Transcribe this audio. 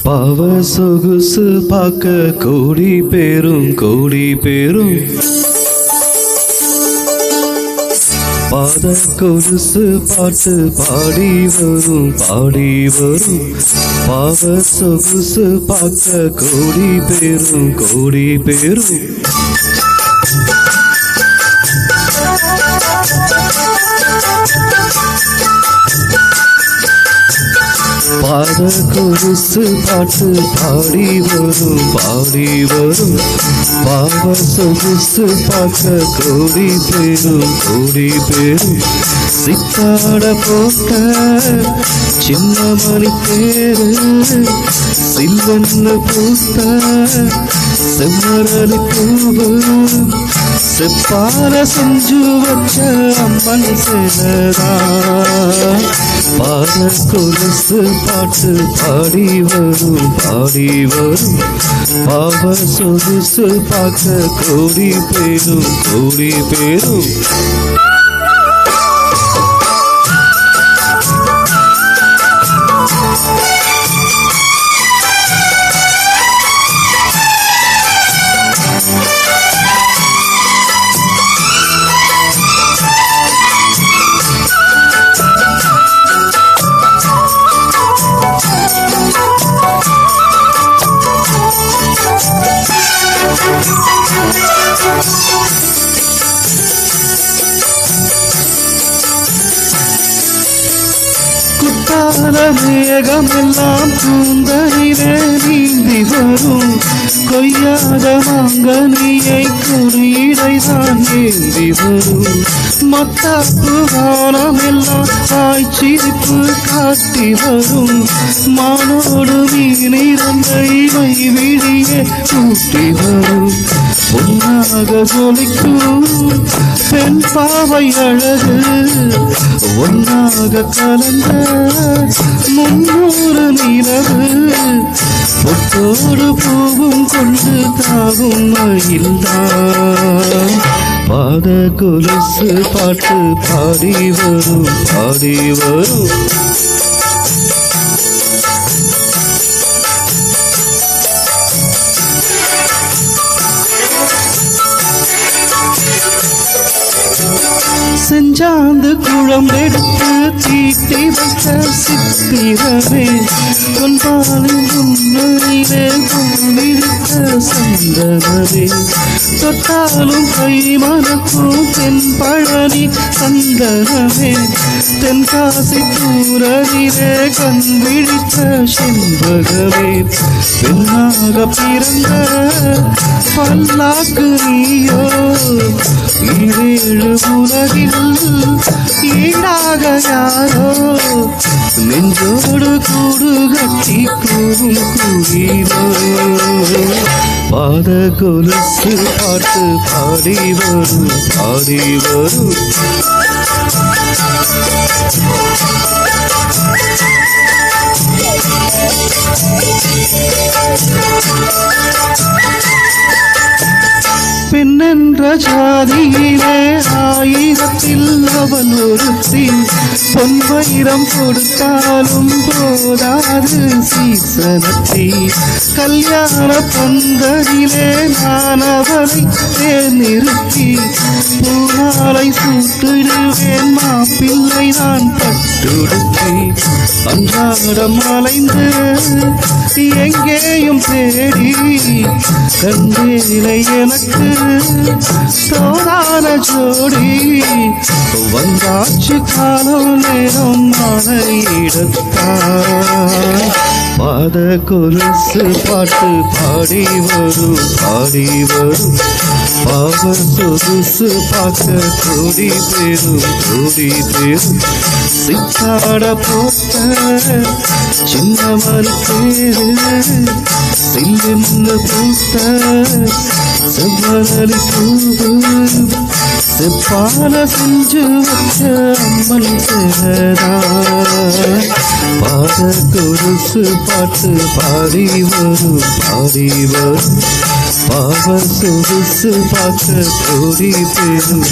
பாவ சொகுசு பார்க்க கோடி பேரும் பாத கொலுசு பாட்டு பாடி வரும் பாவ சொகுசு பார்க்க கோடி பேரும் பாத கொலுசு பாட்டு பாடி வரும் பாவ சொகுசு பார்க்க கோடி பேரும் சித்தாட போட்ட சின்ன மணி பேரு சில்வன்னு பூத்த செம்மரளி பூவு செப்பால செஞ்சு வச்ச அம்மன் சேனதா பாத கொலுசு பாட்டு பாடி வரும் பாவ சொகுசு பார்க்க கோடி பேரும் குத்தால மேகமெல்லாம் கூந்தலிலே நீந்தி வரும் கொய்யாத மாங்கனியை குறியீடைதான் ஏந்தி வரும் மத்தாப்பு வானமெல்லாம் தாய்ச்சிரிப்பு காட்டி வரும் மானோடு மீனிறந்தை மைவிழியே கூட்டி வரும் பொன்னாக ஜொலிக்கும் பெண் பாவை அழகு ஒன்னாக கலந்த 300 நிலவு பொட்டோடு பூவும் கொண்டு தாவும் மயில்தான் பாத கொலுசு பாட்டு பாடி வரும் செஞ்சாந்து குழம்பெடுத்து தீட்டி வைத்த சித்திரமே பொன்பாலின் முன்னிலே பொன்னிருக்க சந்தனமே தொட்டாலும் கை மனக்கும் தென் பழனி சந்தனமே தென்காசி தூரனிலே கண் விழித்த செண்பகமே பெண்ணாக பிறந்த பல்லாக்கு நீயோ ஈரேழு உலகில் ஈடாக யாரோ நெஞ்சோடு கூடு கட்டி கூவும் குயிலோ பாத கொலுசு பாட்டு பாடி வரும் பெண்ணென்ற ஜாதியிலே ஆயிரத்தில் அவன் ஒருத்தி பொன் வைரம் கொடுத்தாலும் போதாது சீசனத்தி கல்யாண பந்தரிலே நான் அவளை நிறுத்தி பூமாலை சூட்டிடுவேன் மாப்பிள்ளை நான் பட்டுடுத்தி அன்றாடம் அலைந்து எங்கேயும் தேடி கண்டேலை எனக்கு தோதான ஜோடி வந்தாச்சு காலம் நேரம் மழையிடத்தான் பாத கொலுசு பாட்டு பாடி வரும் பாவ சொகுசு பார்க்க கோடி பேரும் சித்தாட போட்ட சின்ன மணி பேரு சில்லுன்னு பூத்த செவ்வரளி பூவு செப்பால செஞ்சு வச்ச அம்மன் சேரதா பாத கொலுசு பாட்டு பாடி வரும் பாவ சொகுசு பார்க்க கோடி பேரும்